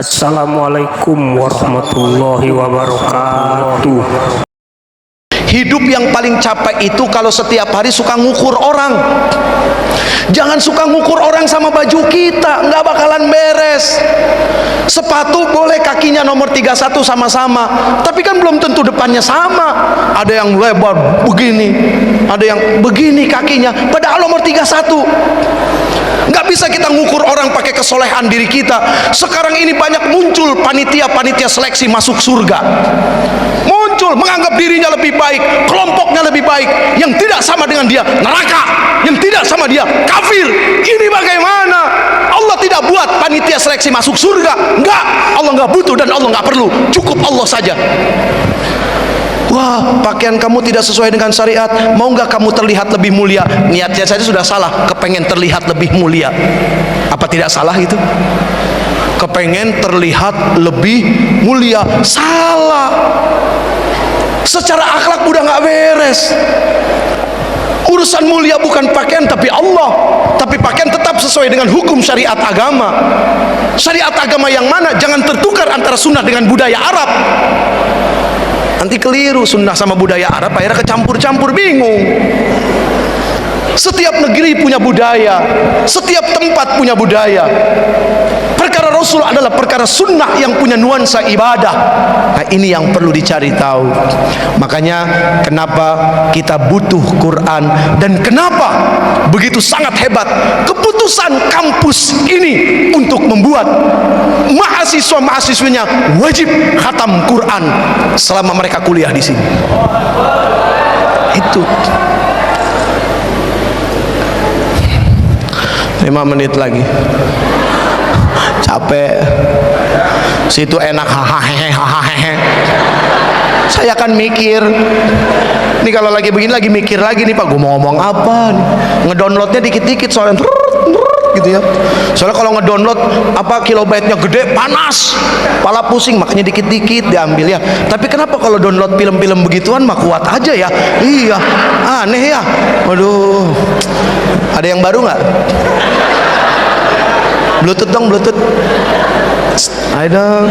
Assalamualaikum warahmatullahi wabarakatuh. Hidup yang paling capek itu kalau setiap hari suka ngukur orang. Jangan suka ngukur orang sama baju kita, nggak bakalan beres. Sepatu boleh kakinya nomor 31 sama-sama, tapi kan belum tentu depannya sama. Ada yang lebar begini, ada yang begini kakinya, padahal nomor 31. Nggak bisa kita ngukur orang pakai kesolehan diri kita. Sekarang ini banyak muncul panitia-panitia seleksi masuk surga. Muncul menganggap dirinya lebih baik, kelompoknya lebih baik. Yang tidak sama dengan dia neraka, yang tidak sama dia kafir. Ini bagaimana? Allah tidak buat panitia seleksi masuk surga. Enggak, Allah nggak butuh dan Allah nggak perlu. Cukup Allah saja. Wah, pakaian kamu tidak sesuai dengan syariat. Mau nggak kamu terlihat lebih mulia? Niatnya saja sudah salah. Kepengen terlihat lebih mulia. Apa tidak salah itu? Kepengen terlihat lebih mulia. Salah. Secara akhlak udah nggak beres. Urusan mulia bukan pakaian tapi Allah. Tapi pakaian tetap sesuai dengan hukum syariat agama. Syariat agama yang mana? Jangan tertukar antara sunnah dengan budaya Arab. Nanti keliru, sunnah sama budaya Arab akhirnya kecampur-campur, bingung. Setiap negeri punya budaya, setiap tempat punya budaya. Perkara Rasul adalah perkara sunnah yang punya nuansa ibadah. Nah, ini yang perlu dicari tahu. Makanya kenapa kita butuh Quran, dan kenapa begitu sangat hebat keputusan kampus ini untuk membuat mahasiswa-mahasiswinya wajib khatam Quran selama mereka kuliah di sini. Itu 5 menit lagi, capek. Situ enak, hahaha. Saya kan mikir nih, kalau lagi begini lagi mikir lagi nih, Pak, gue mau ngomong apa nih. Ngedownloadnya dikit-dikit soalnya gitu ya. Soalnya kalau ngedownload kilobyte-nya gede, panas, kepala pusing, makanya dikit-dikit diambil ya. Tapi kenapa kalau download film-film begituan mah kuat aja ya? Iya, aneh ya. Waduh, ada yang baru nggak? Bluetooth dong, Bluetooth. Ayo dong.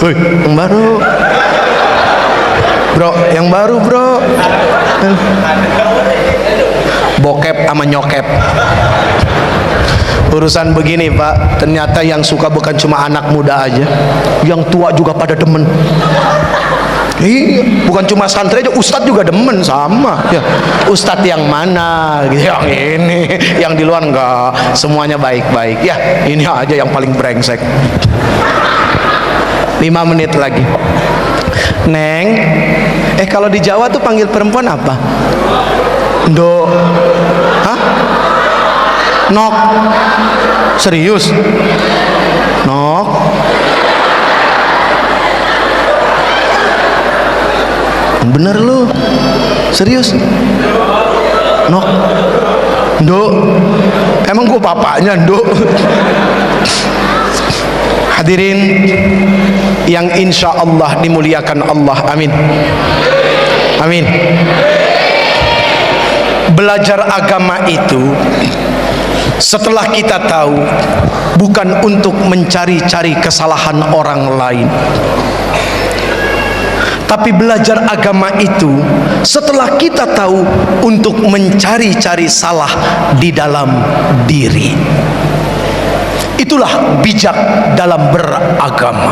Yang baru. Bro, yang baru, bro. Bokep sama nyokep. Urusan begini, Pak, ternyata yang suka bukan cuma anak muda aja, yang tua juga pada demen. Iya, bukan cuma santri aja, ustadz juga demen sama ya. Ustadz yang mana? Yang ini, yang di luar enggak, semuanya baik-baik ya. Ini aja yang paling brengsek. 5 menit lagi. Neng, kalau di Jawa tuh panggil perempuan apa? Ndo. Hah? Nok. Serius? Nok. Bener lu? Serius? Nok. Ndo. Emang gua bapaknya Ndo? Hadirin yang insya Allah dimuliakan Allah, amin. Amin. Belajar agama itu, setelah kita tahu, bukan untuk mencari-cari kesalahan orang lain, tapi belajar agama itu setelah kita tahu untuk mencari-cari salah di dalam diri. Itulah bijak dalam beragama.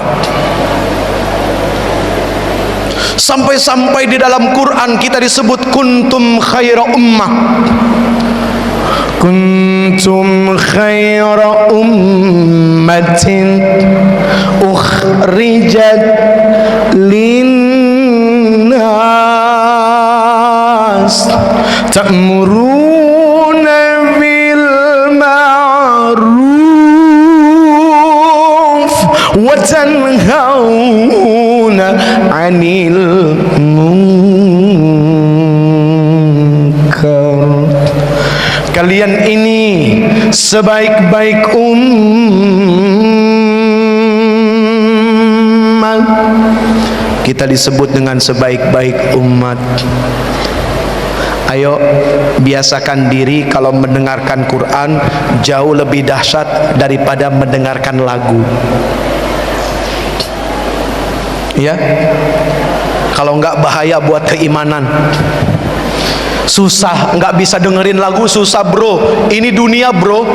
Sampai-sampai di dalam Quran kita disebut kuntum khaira ummah. Kuntum khaira ummatin ukhrijat linnas ta'muruna bil ma'ruf wa tanhauna 'anil munkar. Kalian ini sebaik-baik umat. Kita disebut dengan sebaik-baik umat. Ayo biasakan diri kalau mendengarkan Quran jauh lebih dahsyat daripada mendengarkan lagu. Ya, kalau enggak bahaya buat keimanan. Susah, enggak bisa dengerin lagu susah bro. Ini dunia bro.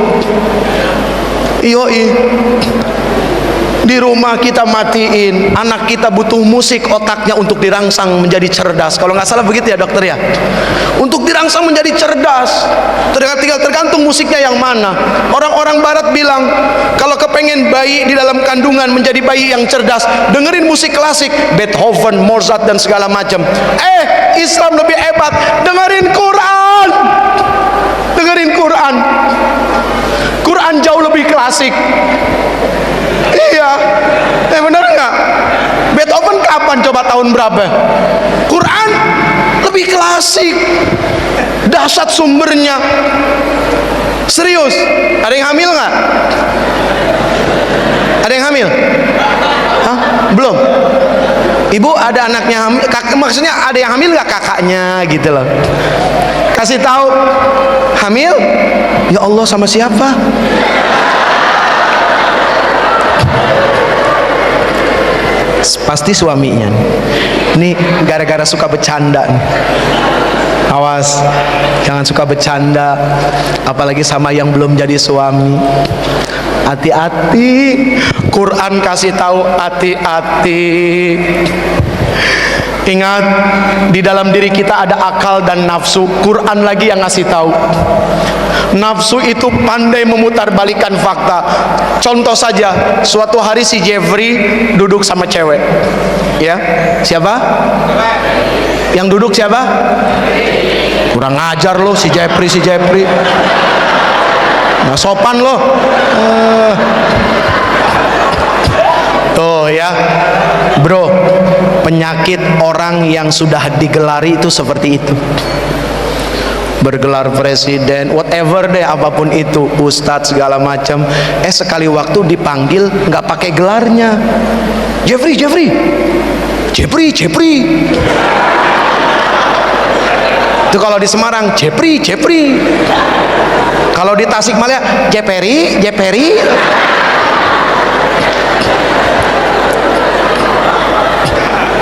Yoi. Di rumah kita matiin, anak kita butuh musik, otaknya untuk dirangsang menjadi cerdas. Kalau nggak salah begitu ya dokter ya. Untuk dirangsang menjadi cerdas, tinggal tergantung musiknya yang mana. Orang-orang barat bilang kalau kepengen bayi di dalam kandungan menjadi bayi yang cerdas, dengerin musik klasik, Beethoven, Mozart dan segala macam. Islam lebih hebat, dengerin Quran. Dengerin Quran. Quran jauh lebih klasik. Iya, benar nggak? Beethoven kapan coba tahun berapa? Quran lebih klasik, dahsyat sumbernya. Serius, ada yang hamil nggak? Ada yang hamil? Hah? Belum? Ibu ada anaknya hamil? Maksudnya ada yang hamil nggak kakaknya gitu loh? Kasih tahu, hamil? Ya Allah, sama siapa? Pasti suaminya. Ini gara-gara suka bercanda nih. Awas, jangan suka bercanda, apalagi sama yang belum jadi suami. Hati-hati. Quran kasih tahu hati-hati. Ingat, di dalam diri kita ada akal dan nafsu. Quran lagi yang ngasih tahu. Nafsu itu pandai memutarbalikkan fakta. Contoh saja, suatu hari si Jeffrey duduk sama cewek. Ya, siapa? Yang duduk siapa? Kurang ajar lo si Jeffrey. Nah, sopan lo. Tuh ya, bro, penyakit orang yang sudah digelari itu seperti itu. Bergelar presiden, whatever deh, apapun itu, ustadz segala macam. Sekali waktu dipanggil nggak pakai gelarnya. Jeffrey. Itu kalau di Semarang, Jeffrey. Kalau di Tasikmalaya, Jeperi.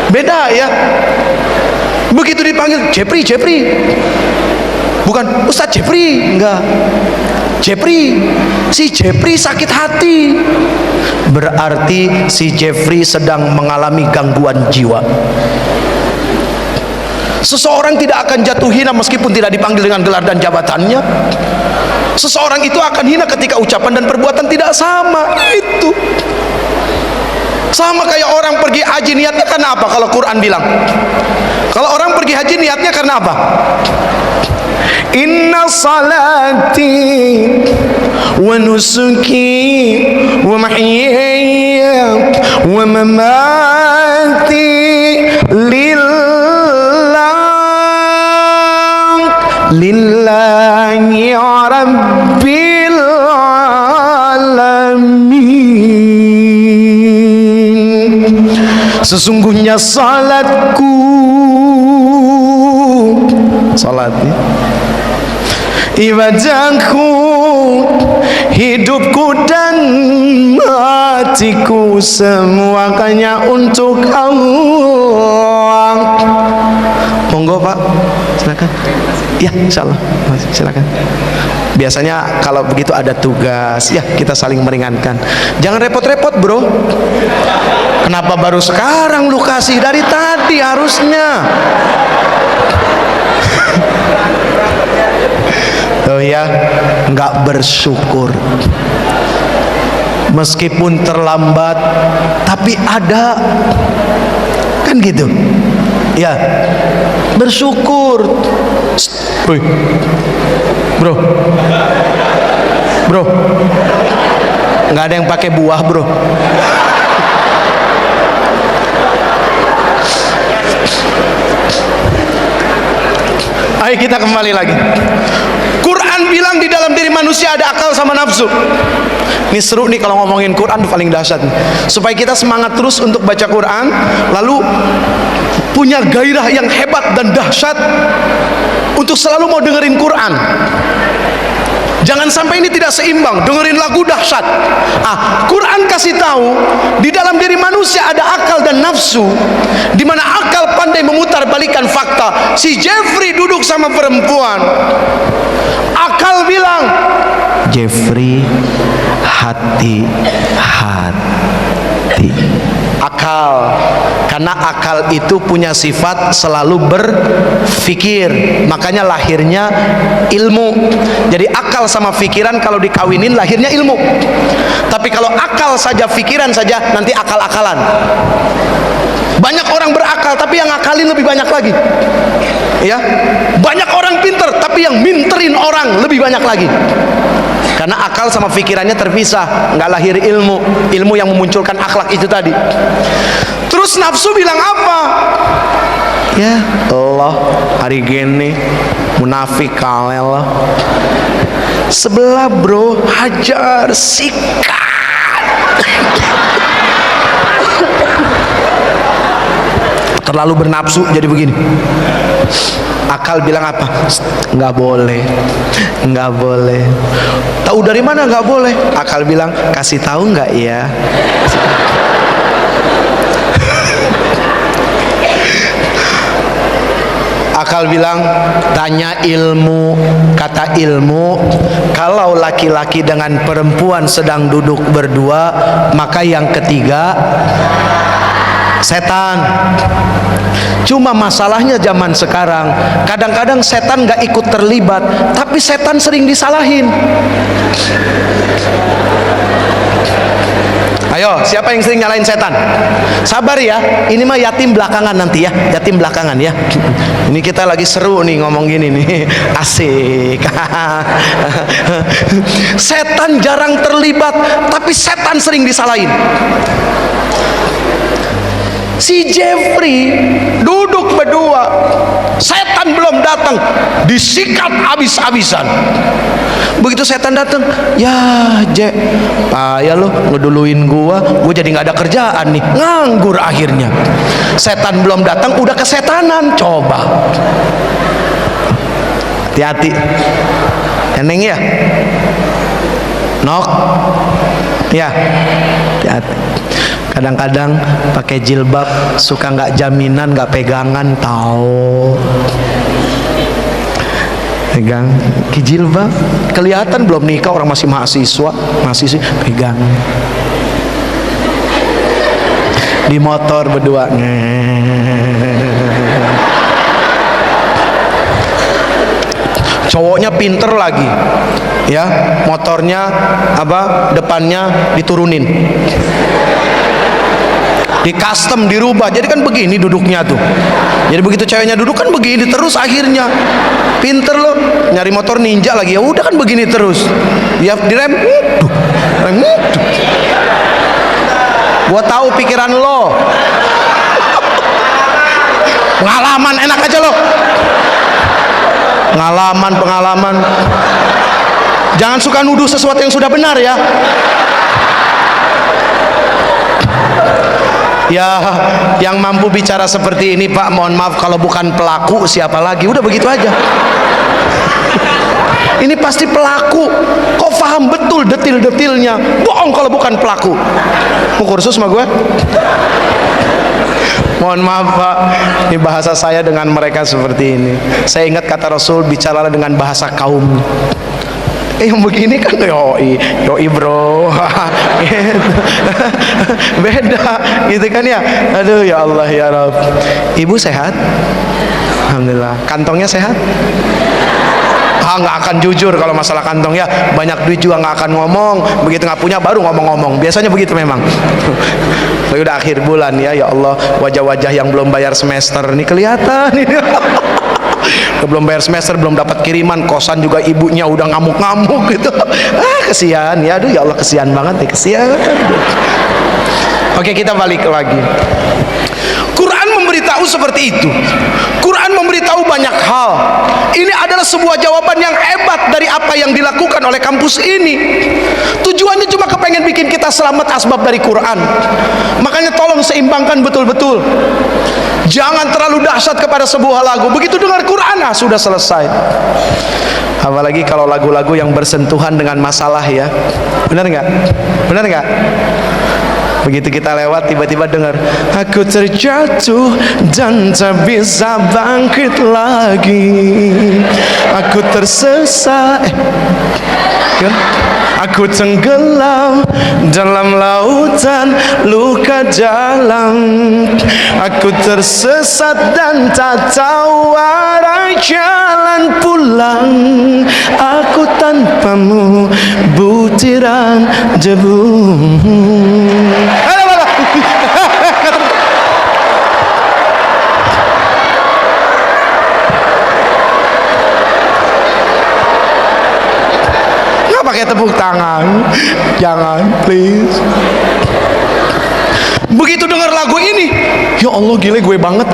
Beda ya. Begitu dipanggil Jeffrey. Bukan Ustadz Jeffrey, enggak. Jeffrey. Si Jeffrey sakit hati. Berarti si Jeffrey sedang mengalami gangguan jiwa. Seseorang tidak akan jatuh hina meskipun tidak dipanggil dengan gelar dan jabatannya. Seseorang itu akan hina ketika ucapan dan perbuatan tidak sama. Itu sama kayak orang pergi haji, niatnya karena apa? Kalau Quran bilang, kalau orang pergi haji niatnya karena apa? Inna salati wa nusuki wa mahyaya wa mamati lillahi rabbil alamin. Sesungguhnya salatku, salatnya, ibadahku, hidupku dan hatiku semuanya untuk Allah. Monggo Pak, silakan. Ya, insyaallah, silakan. Biasanya kalau begitu ada tugas, ya kita saling meringankan. Jangan repot-repot bro. Kenapa baru sekarang lu kasih? Dari tadi harusnya. Oh ya, nggak bersyukur. Meskipun terlambat, tapi ada. Kan gitu. Ya, bersyukur. Woi, bro, nggak ada yang pakai buah bro. Ayo kita kembali lagi. Quran bilang di dalam diri manusia ada akal sama nafsu. Ini seru nih kalau ngomongin Quran, paling dahsyat nih. Supaya kita semangat terus untuk baca Quran, lalu punya gairah yang hebat dan dahsyat untuk selalu mau dengerin Quran. Jangan sampai ini tidak seimbang. Dengerin lagu dahsyat. Quran kasih tahu di dalam diri manusia ada akal dan nafsu, di mana akal pandai memutarbalikkan fakta. Si Jeffrey duduk sama perempuan. Akal bilang, Jeffrey, hati-hati. Akal, karena akal itu punya sifat selalu berpikir, makanya lahirnya ilmu. Jadi akal sama pikiran kalau dikawinin lahirnya ilmu. Tapi kalau akal saja, pikiran saja, nanti akal-akalan. Banyak orang berakal tapi yang ngakalin lebih banyak lagi. Ya, banyak orang pinter tapi yang minterin orang lebih banyak lagi. Karena akal sama pikirannya terpisah, nggak lahir ilmu. Ilmu yang memunculkan akhlak itu tadi. Terus nafsu bilang apa? Ya Allah, hari gini munafik kali Allah. Sebelah bro, hajar, sikat. Terlalu bernafsu jadi begini. Akal bilang apa? Nggak boleh, nggak boleh. Tahu dari mana nggak boleh? Akal bilang, kasih tahu nggak ya? Akal bilang, tanya ilmu. Kata ilmu, kalau laki-laki dengan perempuan sedang duduk berdua, maka yang ketiga setan. Cuma masalahnya zaman sekarang, kadang-kadang setan gak ikut terlibat, tapi setan sering disalahin. Ayo, siapa yang sering nyalain setan? Sabar ya, ini mah yatim belakangan nanti ya, yatim belakangan ya. Ini kita lagi seru nih ngomong gini nih, asik. Setan jarang terlibat, tapi setan sering disalahin. Si Jeffrey duduk berdua, setan belum datang, disikat habis-habisan. Begitu setan datang, ya payah lo ngeduluin gua jadi nggak ada kerjaan nih, nganggur akhirnya. Setan belum datang udah kesetanan, coba. Hati-hati, Neneng ya, nok, ya, hati-hati. Kadang-kadang pakai jilbab suka nggak jaminan, nggak pegangan, tahu. Pegang ke jilbab, kelihatan belum nikah, orang masih mahasiswa, masih sih pegang. Di motor berdua, cowoknya pinter lagi, ya, motornya apa, depannya diturunin, di custom, dirubah, jadi kan begini duduknya tuh. Jadi begitu ceweknya duduk kan begini terus, akhirnya pinter loh, nyari motor ninja lagi, ya udah kan begini terus. Ya direm, rem, gua tahu pikiran lo. Pengalaman enak aja lo. Pengalaman. Jangan suka nuduh sesuatu yang sudah benar ya. Ya, yang mampu bicara seperti ini Pak, mohon maaf, kalau bukan pelaku siapa lagi? Udah begitu aja. Ini pasti pelaku. Kok paham betul detil-detilnya? Bohong kalau bukan pelaku. Mau kursus sama gue? Mohon maaf Pak, ini bahasa saya dengan mereka seperti ini. Saya ingat kata Rasul, bicaralah dengan bahasa kaum. Yang begini kan yoi bro. Beda gitu kan ya. Aduh ya Allah ya Rabb. Ibu sehat? Alhamdulillah. Kantongnya sehat? Nggak akan jujur kalau masalah kantong ya. Banyak duit juga nggak akan ngomong. Begitu nggak punya baru ngomong-ngomong. Biasanya begitu memang. Udah akhir bulan ya, ya Allah, wajah-wajah yang belum bayar semester ini kelihatan ini. Belum bayar semester, belum dapat kiriman, kosan juga ibunya udah ngamuk-ngamuk gitu. Kesian ya, aduh ya Allah, kesian banget nih, kesian. Oke, kita balik lagi. Quran memberitahu seperti itu. Quran memberitahu banyak hal. Ini adalah sebuah jawaban yang hebat dari apa yang dilakukan oleh kampus ini. Tujuannya cuma kepengen bikin kita selamat asbab dari Quran. Makanya tolong seimbangkan betul-betul. Jangan terlalu dahsyat kepada sebuah lagu. Begitu dengar Quran, sudah selesai. Apalagi kalau lagu-lagu yang bersentuhan dengan masalah, ya. Benar nggak? Benar nggak? Begitu kita lewat, tiba-tiba dengar, aku terjatuh dan tak bisa bangkit lagi, aku tersesat, kan? Aku tenggelam dalam lautan luka dalam, aku tersesat dan tak tahu arah jalan pulang, aku tanpamu butiran debu. Nggak pakai tepuk tangan, jangan, please. Begitu dengar lagu ini, ya Allah, gile, gue banget,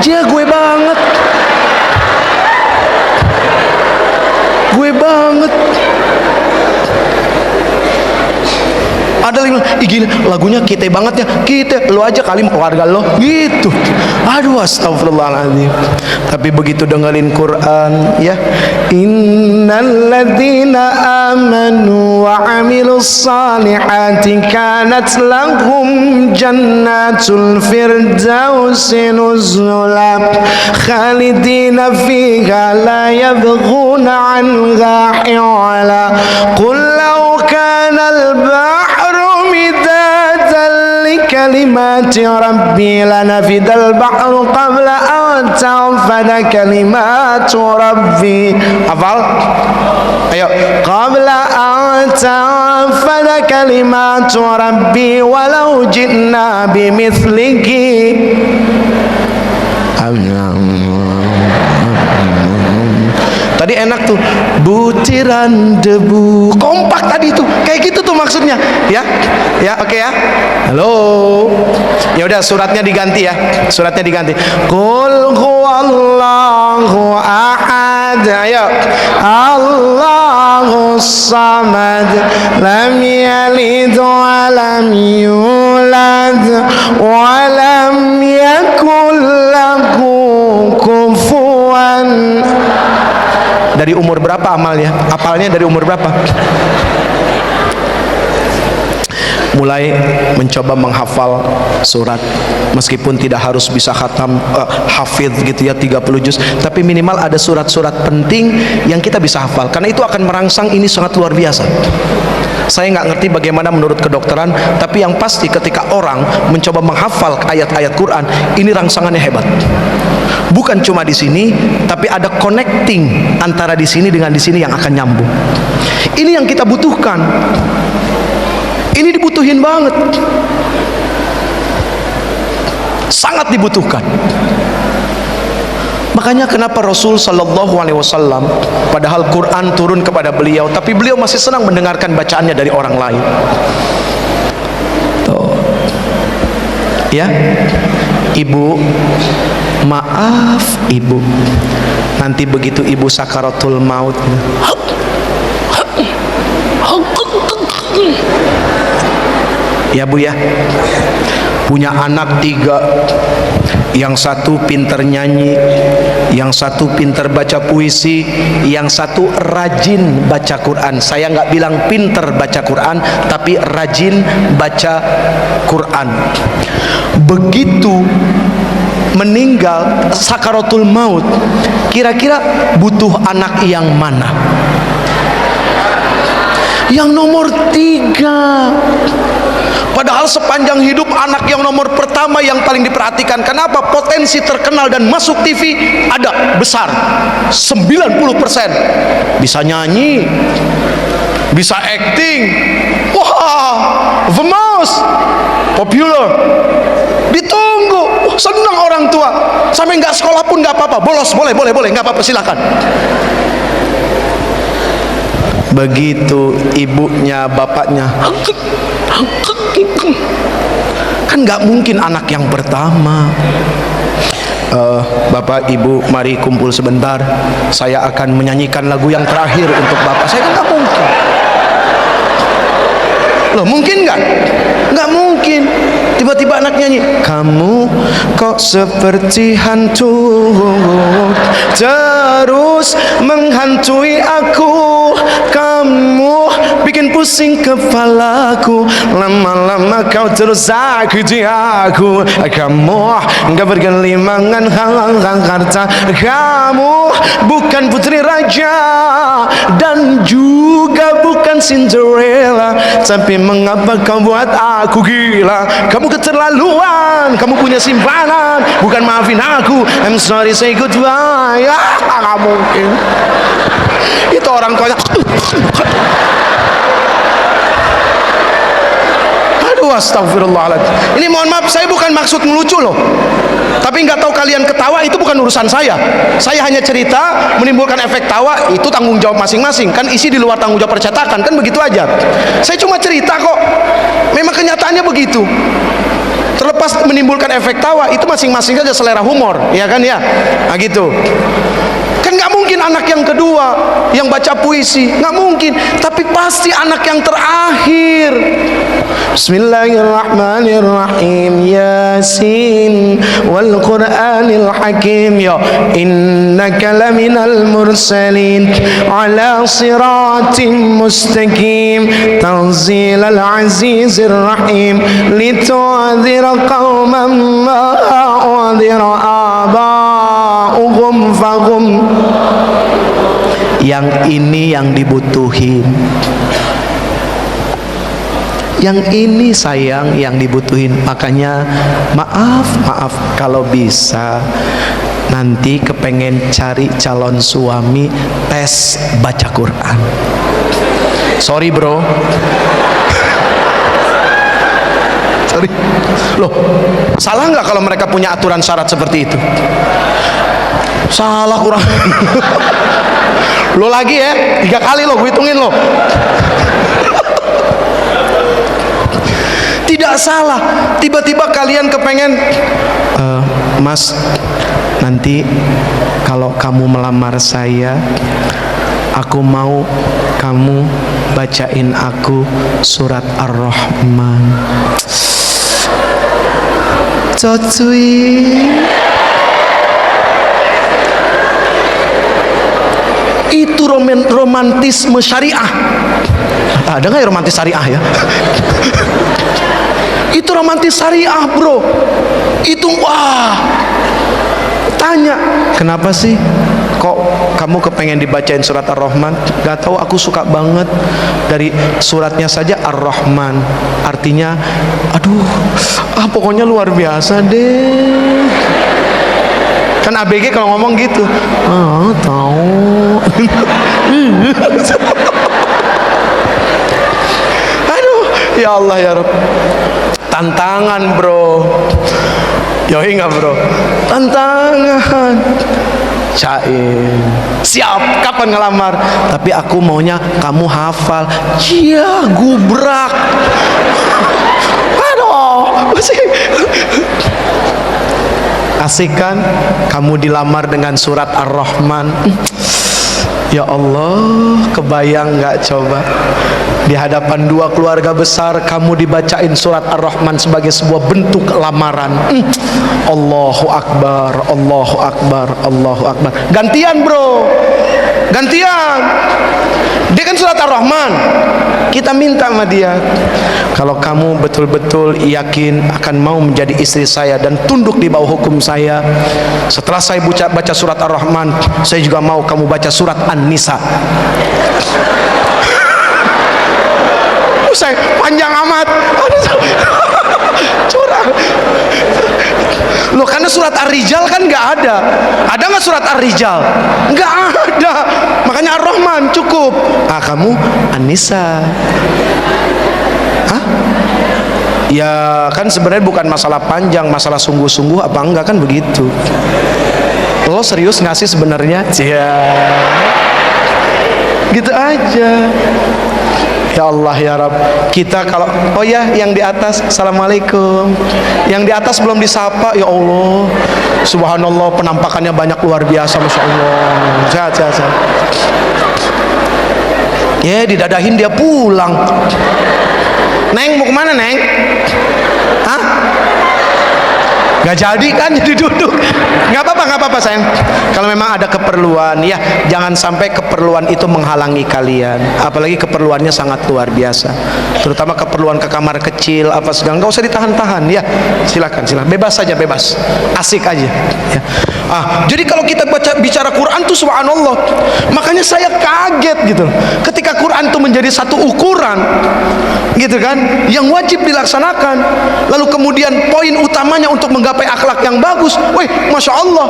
ya gue banget, gue banget. Ada yang bilang, ih gila, lagunya kita banget ya. Kita, lo aja kali keluarga lo gitu. Aduh, astagfirullahaladzim. Tapi begitu dengerin Quran, ya, innal ladzina amanu wa amilus salihati kanat lahum jannatul firdausi nuzula khalidina fiha la yabghuna anha hiwala qul law kana al-bahru kalimati rabbi lanafidal bahru qabla an tanfada kalimatu rabbi. Hafal? Ayo, qabla an tanfada kalimatu rabbi walau ji'na bimithlihi. Tadi enak tuh, butiran debu, kompak tadi tuh, kayak gitu tuh maksudnya, ya, ya, oke ya. Halo, ya udah, suratnya diganti ya, suratnya diganti. Qul huwallahu ahad, ayo, Allahus samad, lam yalid wa lam yulad wa lam yakul lahu kufuwan. Dari umur berapa amalnya? Apalnya dari umur berapa? Mulai mencoba menghafal surat, meskipun tidak harus bisa khatam hafidh gitu ya 30 juz, tapi minimal ada surat-surat penting yang kita bisa hafal, karena itu akan merangsang ini sangat luar biasa. Saya nggak ngerti bagaimana menurut kedokteran, tapi yang pasti ketika orang mencoba menghafal ayat-ayat Quran, ini rangsangannya hebat. Bukan cuma di sini, tapi ada connecting antara di sini dengan di sini yang akan nyambung. Ini yang kita butuhkan. Ini dibutuhin banget. Sangat dibutuhkan. Makanya kenapa Rasul sallallahu alaihi wasallam, padahal Quran turun kepada beliau, tapi beliau masih senang mendengarkan bacaannya dari orang lain. Tuh. Ya. Ibu, maaf ibu, nanti begitu ibu sakaratul maut, ya bu ya, punya anak 3, yang satu pinter nyanyi, yang satu pinter baca puisi, yang satu rajin baca Quran. Saya nggak bilang pinter baca Quran, tapi rajin baca Quran. Begitu meninggal sakaratul maut, kira-kira butuh anak yang mana? Yang nomor 3. Padahal sepanjang hidup anak yang nomor pertama yang paling diperhatikan. Kenapa? Potensi terkenal dan masuk TV ada besar, 90%. Bisa nyanyi, bisa acting, wah, famous, popular, ditunggu. Senang orang tua, sampai nggak sekolah pun nggak apa-apa, bolos boleh, nggak apa-apa, silakan. Begitu ibunya, bapaknya, Kan nggak mungkin anak yang pertama. Bapak Ibu mari kumpul sebentar, saya akan menyanyikan lagu yang terakhir untuk Bapak. Saya kan nggak mungkin. Loh, mungkin nggak? Nggak mungkin. Tiba-tiba anak nyanyi, kamu kok seperti hantu terus menghantui aku, kamu bikin pusing kepalaku, lama-lama kau terus sakiti aku, kamu nggak bergelimangan harta, kamu bukan putri raja dan juga bukan Cinderella, tapi mengapa kau buat aku gila? Kamu keterlaluan, kamu punya simpanan, bukan maafin aku. I'm sorry, say goodbye. Nggak mungkin. Itu orang tuanya. Aduh, astagfirullahaladzim. Ini mohon maaf, saya bukan maksud ngelucu loh. Tapi nggak tahu kalian ketawa, itu bukan urusan saya. Saya hanya cerita, menimbulkan efek tawa, itu tanggung jawab masing-masing. Kan isi di luar tanggung jawab percetakan, kan begitu aja. Saya cuma cerita kok. Memang kenyataannya begitu. Terlepas menimbulkan efek tawa, itu masing-masing saja selera humor, ya kan ya? Nah gitu. Kan nggak mungkin anak yang kedua yang baca puisi, nggak mungkin. Tapi pasti anak yang terakhir. Bismillahirrahmanirrahim. Yasin wal Qur'anil Hakim. Ya innaka laminal mursalin ala siratim mustaqim tanzilal azizir rahim litu'adhira qauman ma a'adhira aba'uhum fahum. Yang ini yang dibutuhin. Yang ini sayang yang dibutuhin. Makanya maaf kalau bisa nanti kepengen cari calon suami, tes baca Quran. Sorry bro. Sorry. Loh, salah nggak kalau mereka punya aturan syarat seperti itu? Salah kurang. Lo lagi ya, 3 kali lo, gue hitungin lo. Tidak salah. Tiba-tiba kalian kepengen, Mas, nanti kalau kamu melamar saya, aku mau kamu bacain aku surat Ar-Rahman. Cocui. Itu romantisme syariah. Ada nggak ya romantis syariah ya? Itu romantis syariah bro. Itu wah. Tanya, kenapa sih kok kamu kepengen dibacain surat Ar-Rahman? Gak tahu, aku suka banget. Dari suratnya saja Ar-Rahman, artinya aduh, pokoknya luar biasa deh. Kan ABG kalau ngomong gitu. Tahu. Aduh, ya Allah ya Rabb. Tantangan bro. Yoi nggak bro? Tantangan. Cain. Siap, kapan ngelamar? Tapi aku maunya kamu hafal. Iya, gubrak. Aduh, asik kan? Kamu dilamar dengan surat Ar-Rahman. Ya Allah, kebayang nggak coba? Di hadapan 2 keluarga besar kamu dibacain surat Ar-Rahman sebagai sebuah bentuk lamaran. Allahu Akbar, Allahu Akbar, Allahu Akbar. Gantian bro, gantian. Dia kan surat Ar-Rahman, kita minta sama dia, kalau kamu betul-betul yakin akan mau menjadi istri saya dan tunduk di bawah hukum saya, setelah saya baca surat Ar-Rahman, saya juga mau kamu baca surat An-Nisa. Saya panjang amat. Curang. Loh, karena surat Ar-Rijal kan nggak ada. Ada nggak surat Ar-Rijal? Nggak ada. Makanya Ar-Rahman cukup. Kamu An-Nisa. Hah? Ya kan sebenarnya bukan masalah panjang, masalah sungguh-sungguh apa enggak, kan begitu. Lo serius nggak sih sebenarnya? Iya. Gitu aja. Ya Allah ya Rabb, kita kalau oh ya yang di atas, assalamualaikum. Yang di atas belum disapa, ya Allah. Subhanallah, penampakannya banyak luar biasa, masya Allah. Sehat. Ya didadahin dia pulang. Neng mau kemana Neng? Hah? Gak jadi kan jadi duduk. Gak apa-apa sayang. Kalau memang ada keperluan, ya jangan sampai keperluan itu menghalangi kalian. Apalagi keperluannya sangat luar biasa. Terutama keperluan ke kamar kecil apa segala, gak usah ditahan-tahan ya. Silakan, bebas saja, bebas. Asik aja. Ya. Jadi kalau kita bicara Quran tuh subhanallah. Makanya saya kaget gitu. Ketika Quran itu menjadi satu ukuran, gitu kan, yang wajib dilaksanakan. Lalu kemudian poin utamanya untuk menggapai akhlak yang bagus. Wih, masya Allah.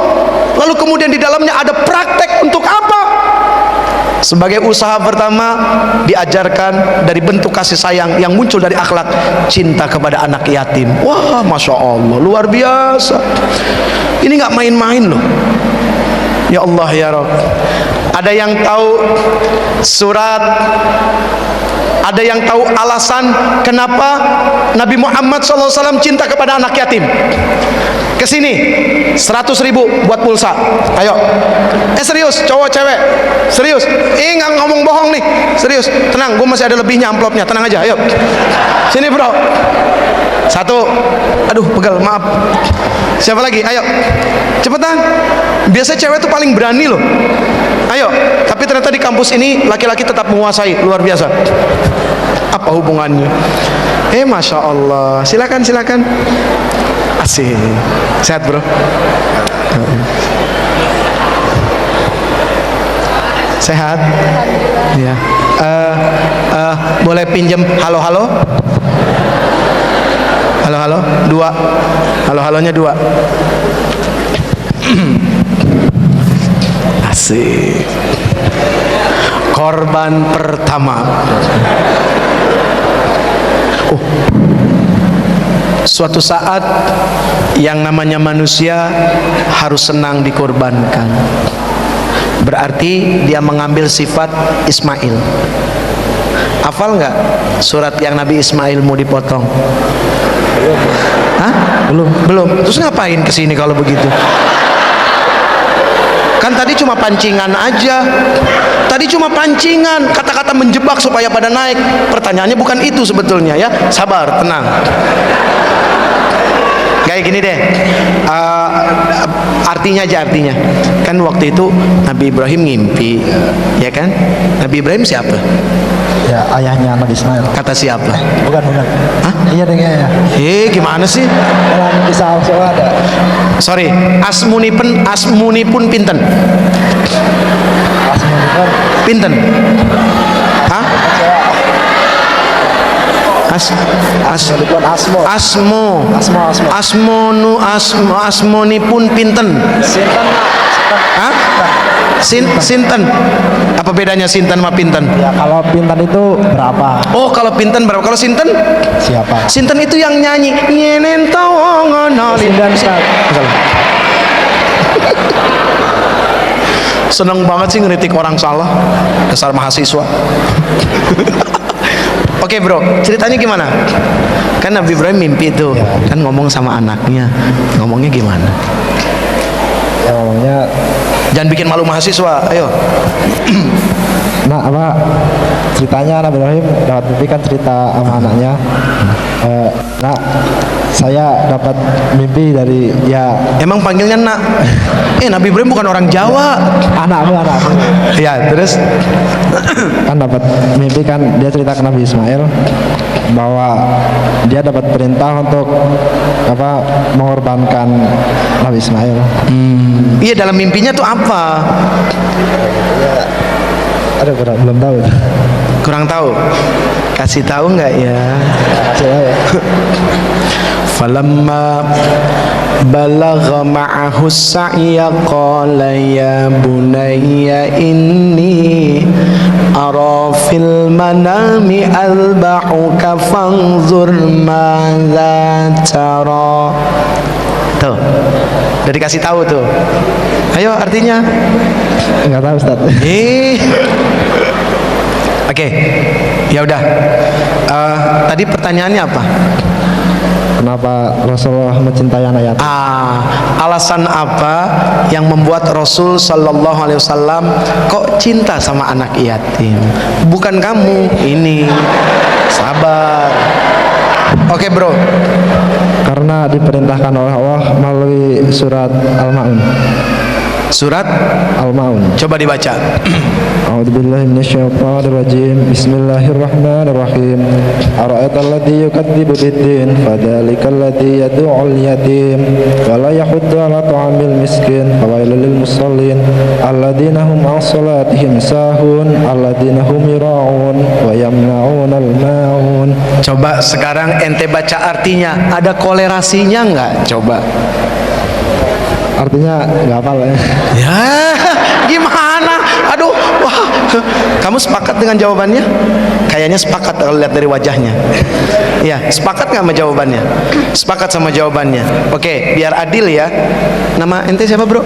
Lalu kemudian di dalamnya ada praktek untuk apa? Sebagai usaha pertama diajarkan dari bentuk kasih sayang yang muncul dari akhlak cinta kepada anak yatim. Wah, masya Allah, luar biasa. Ini nggak main-main loh. Ya Allah ya Rabb. Ada yang tahu surat, ada yang tahu alasan kenapa Nabi Muhammad SAW cinta kepada anak yatim? Kesini 100.000 buat pulsa. Ayo. Serius, cowok cewek. Serius. Nggak ngomong bohong nih. Serius. Tenang, gue masih ada lebihnya amplopnya. Tenang aja. Ayo. Sini bro. 1. Aduh, pegal. Maaf. Siapa lagi? Ayo. Cepetan. Biasanya cewek tuh paling berani loh. Ayo. Tapi ternyata di kampus ini laki-laki tetap menguasai. Luar biasa. Apa hubungannya? Masya Allah. Silakan. Asik. Sehat bro. Sehat. Ya. Boleh pinjem halo. 2. Halo-halonya 2. Asik. Korban pertama. Suatu saat yang namanya manusia harus senang dikorbankan. Berarti dia mengambil sifat Ismail. Hafal nggak surat yang Nabi Ismail mau dipotong? Hah? Belum. Terus ngapain kesini kalau begitu? Kan tadi cuma pancingan aja. Tadi cuma pancingan, kata-kata menjebak supaya pada naik. Pertanyaannya bukan itu sebetulnya ya. Sabar, tenang. Kayak gini deh, artinya kan waktu itu Nabi Ibrahim ngimpi, ya kan? Nabi Ibrahim siapa? Ya, ayahnya Nabi Ismail. Kata siapa? Bukan. Hah? Iya dengan ya. Gimana sih? Dalam kisah ada. Sorry, asmuni pun pinten? Pinten? Hah? Asmoni pun pinten? Hah? Sinten? Apa bedanya sinten sama pinten? Ya, kalau pinten itu berapa? Oh, kalau pinten berapa? Kalau sinten? Siapa? Sinten itu yang nyanyi. Nyenen tawongan. Seneng banget sih ngeritik orang salah. Dasar mahasiswa. Oke bro, ceritanya gimana? Kan Nabi Ibrahim mimpi tuh, kan ngomong sama anaknya. Ngomongnya gimana? Ya, ngomongnya jangan bikin malu mahasiswa, ayo. Nah, apa ceritanya Nabi Ibrahim dapat mimpi, kan cerita sama anaknya. Nak, saya dapat mimpi dari ya. Emang panggilnya nak? Nabi Ibrahim bukan orang Jawa. Anakmu. Ya, terus kan dapat mimpi, kan dia cerita ke Nabi Ismail bahwa dia dapat perintah untuk mengorbankan Nabi Ismail. Iya, dalam mimpinya tuh apa? Ada belum tahu. Kurang tahu. Kasih tahu nggak ya? Kasih tahu ya. Falamma balagha ma'ahu sa'ya qala ya bunayya inni ara fil manami alba'uka fanzur madza tara. Tuh, udah dikasih tahu tuh. Ayo, artinya Enggak tahu Ustaz. Oke. Ya udah. Tadi pertanyaannya apa? Kenapa Rasulullah mencintai anak yatim? Alasan apa yang membuat Rasul Sallallahu Alaihi Wasallam kok cinta sama anak yatim? Bukan kamu, ini. Sabar. Oke bro. Karena diperintahkan oleh Allah melalui surat Al-Maun. Surat Al-Maun. coba dibaca. A'udzubillahi minasyaitonirrajim. Bismillahirrahmanirrahim. Ara'aital ladzi yukadzibu bid-din fadzalikal ladzi yad'ul yatim wa la yahuddu 'ala ta'amil miskin fawailul lil musallin alladzina hum 'an shalatihim sahun alladzina hum yura'un wa yamna'unal ma'un. Coba sekarang ente baca artinya. Ada kolerasinya nggak? Coba. Artinya nggak hafal ya. Ya, gimana? Aduh, wah. Kamu sepakat dengan jawabannya? Kayaknya sepakat kalau lihat dari wajahnya. Ya, sepakat nggak sama jawabannya? Sepakat sama jawabannya. Oke, biar adil ya. Nama ente siapa bro?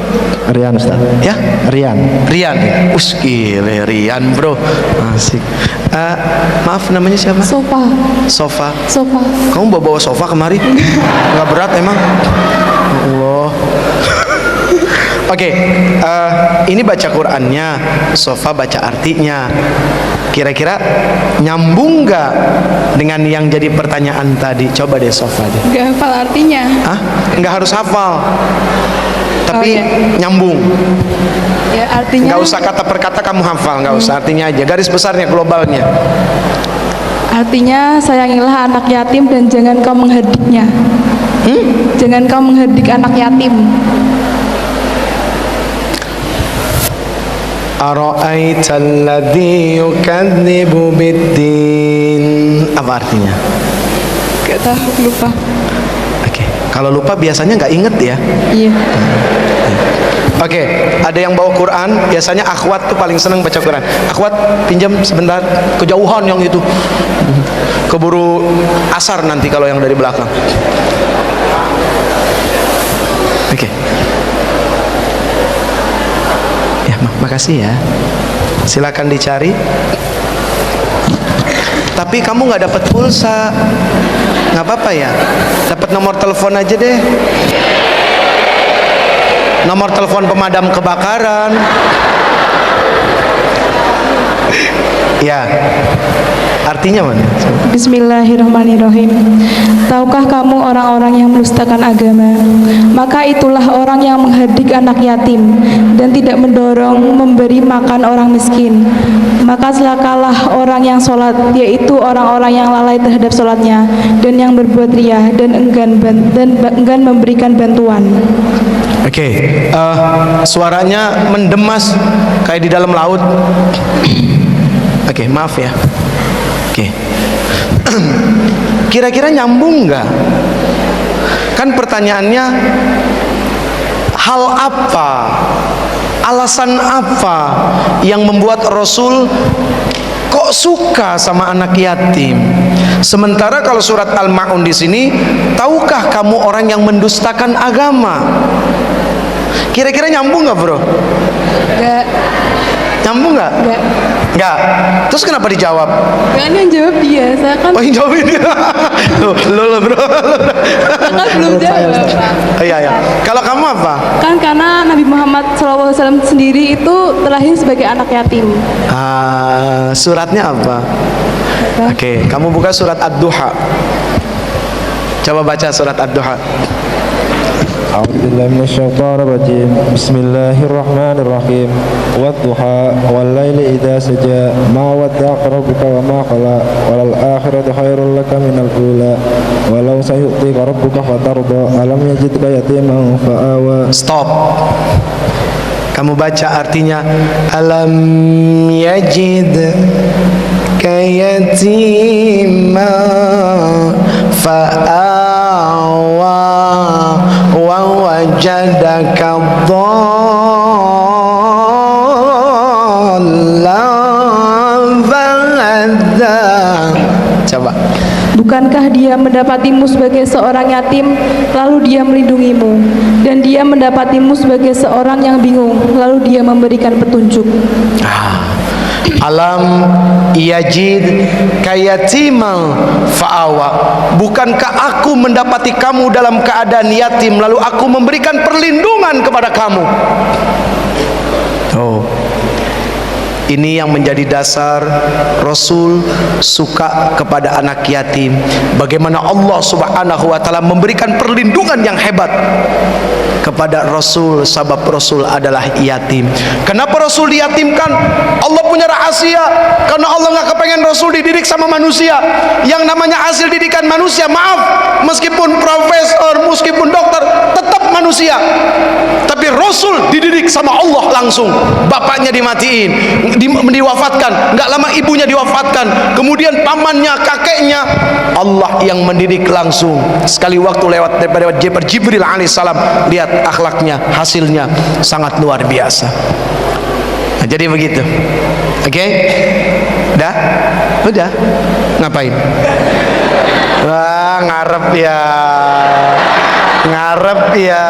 Rian Ustaz. Ya, Rian. Rian. Gile Rian bro. Asik. Maaf namanya siapa? Sofa. Sofa. Sofa. Kamu bawa sofa kemari? Nggak berat emang? Ya Allah. Oke, ini baca Qur'annya, Sofa baca artinya. Kira-kira nyambung nggak dengan yang jadi pertanyaan tadi? Coba deh Sofa deh. Gak hafal artinya. Nggak harus hafal, tapi ya. nyambung. Ya artinya. Nggak usah kata per kata kamu hafal, nggak usah, artinya aja. Garis besarnya, globalnya. Artinya sayangilah anak yatim dan jangan kau mengherdiknya. Jangan kau mengherdik anak yatim. Ara'aital ladzi yukadzibu bid-din. Apa artinya? Gak tahu, lupa. Oke, kalau lupa biasanya nggak inget ya. Iya. Oke, ada yang bawa Quran. Biasanya akhwat tuh paling seneng baca Quran. Akhwat pinjam sebentar, kejauhan yang itu. Keburu asar nanti kalau yang dari belakang. Oke. Ya, makasih ya. Silakan dicari. Tapi kamu nggak dapat pulsa, nggak apa-apa ya. Dapat nomor telepon aja deh. Nomor telepon pemadam kebakaran. Ya. Artinya mana? Bismillahirrahmanirrahim. Tahukah kamu orang-orang yang mendustakan agama? Maka itulah orang yang mengherdik anak yatim dan tidak mendorong memberi makan orang miskin. Maka celakalah orang yang sholat, yaitu orang-orang yang lalai terhadap sholatnya dan yang berbuat riya dan enggan memberikan bantuan. Oke, suaranya mendemas kayak di dalam laut. Oke, maaf ya. Oke. Kira-kira nyambung nggak? Kan pertanyaannya, hal apa, alasan apa yang membuat Rasul kok suka sama anak yatim? Sementara kalau surat Al-Maun di sini, tahukah kamu orang yang mendustakan agama? Kira-kira nyambung nggak bro? Gak. Nyambung nggak? Gak. Nggak. Terus kenapa dijawab? Kan yang jawab dia, saya kan. Oh yang jawabin dia. Lo bro. Saya kan belum jawab. Oh, iya. Kalau kamu apa? Kan karena Nabi Muhammad SAW sendiri itu terlahir sebagai anak yatim. Suratnya apa? Oke, kamu buka surat Ad-Duha. Coba baca surat Ad-Duha. A'udzubillahi minasyaitonirrajim. Bismillahirrahmanirrahim. Wadduha wal laili idza saja ma wadda'aka rabbuka wa ma qala walal akhiratu khairul laka minal ula walau sayu'tika rabbuka fatarda alam yajidka yatiman fa'awa. Stop. Kamu baca artinya, alam yajid kayatima fa'awa wa wajadaka dhallan fahadha. Coba. Bukankah dia mendapatimu sebagai seorang yatim, lalu dia melindungimu, dan dia mendapatimu sebagai seorang yang bingung, lalu dia memberikan petunjuk. Alam yajid kayatiman fa'awa. Bukankah aku mendapati kamu dalam keadaan yatim, lalu aku memberikan perlindungan kepada kamu? Oh, ini yang menjadi dasar Rasul suka kepada anak yatim. Bagaimana Allah Subhanahu wa taala memberikan perlindungan yang hebat kepada Rasul, sebab Rasul adalah yatim. Kenapa Rasul diyatimkan? Allah punya rahasia. Karena Allah nggak kepengen Rasul dididik sama manusia. Yang namanya hasil didikan manusia, maaf, meskipun profesor, meskipun dokter, tetap manusia. Tapi Rasul dididik sama Allah langsung. Bapaknya dimatiin, diwafatkan, nggak lama ibunya diwafatkan, kemudian pamannya, kakeknya, Allah yang mendidik langsung. Sekali waktu lewat daripada Jibril alaihissalam, lihat akhlaknya, hasilnya sangat luar biasa. Nah, jadi begitu. Oke? Udah? Udah? Ngapain? Wah, ngarep ya. Ngarep ya.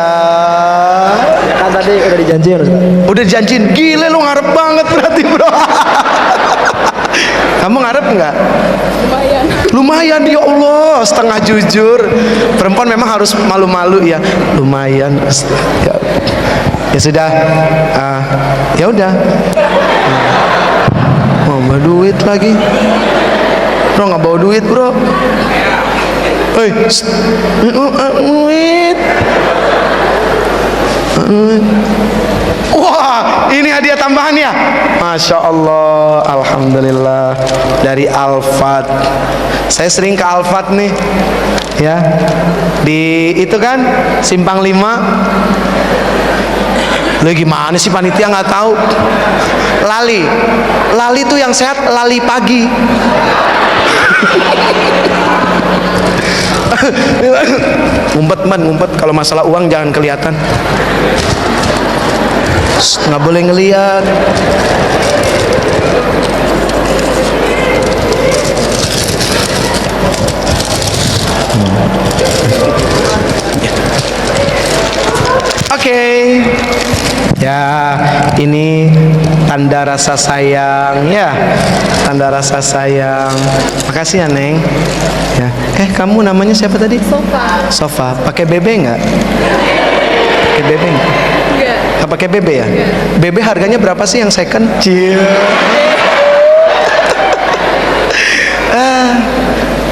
Kan tadi udah dijanjiin, Ustaz. Udah dijanjiin. Gile lu ngarep banget berarti, bro. Kamu ngarep nggak? Lumayan. Lumayan, ya Allah, setengah jujur. Perempuan memang harus malu-malu ya. Lumayan. Ya sudah. Ya udah. Mau bawa duit lagi. Bro, nggak bawa duit, bro. Hei, duit. Wah, ini hadiah tambahan ya. Masya Allah, alhamdulillah, dari Alfat. Saya sering ke Alfat nih, ya, di itu kan Simpang 5. Lu gimana sih panitia nggak tahu? Lali, lali tuh yang sehat, lali pagi. Ngumpet man, ngumpet. Kalau masalah uang jangan kelihatan. Nggak boleh ngelihat. Oke. Ya, ini tanda rasa sayang ya, tanda rasa sayang. Makasih ya, Neng. Ya. Kamu namanya siapa tadi? Sofa. Sofa. Pakai BB nggak? Pakai BB nggak? Enggak. Nggak pakai BB ya? BB harganya berapa sih yang second?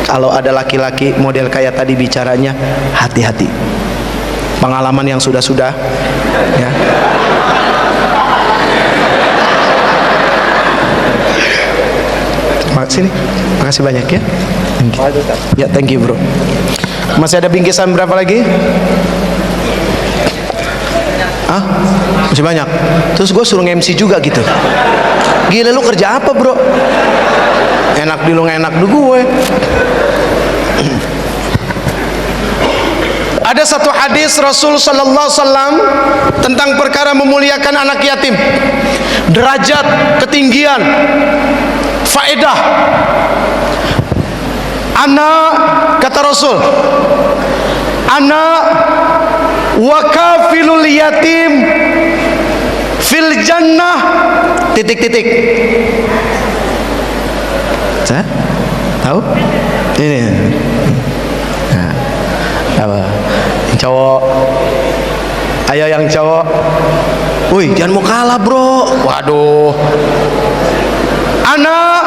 Kalau ada laki-laki model kayak tadi bicaranya, hati-hati. Pengalaman yang sudah-sudah, ya. Sini, makasih banyak ya. Ya, thank you bro. Masih ada bingkisan berapa lagi? Masih banyak. Terus gue suruh MC juga gitu. Gila, lu kerja apa bro? Enak di lu, enak di gue. Ada satu hadis Rasul sallallahu alaihi wasallam tentang perkara memuliakan anak yatim. Derajat, ketinggian, faedah. Anak, kata Rasul, anak wa kafilul yatim fil jannah titik-titik. Tahu? Ini. Nah, apa? Yang cowok. Ayo yang cowok. Wih, jangan mau kalah, bro. Waduh. Anak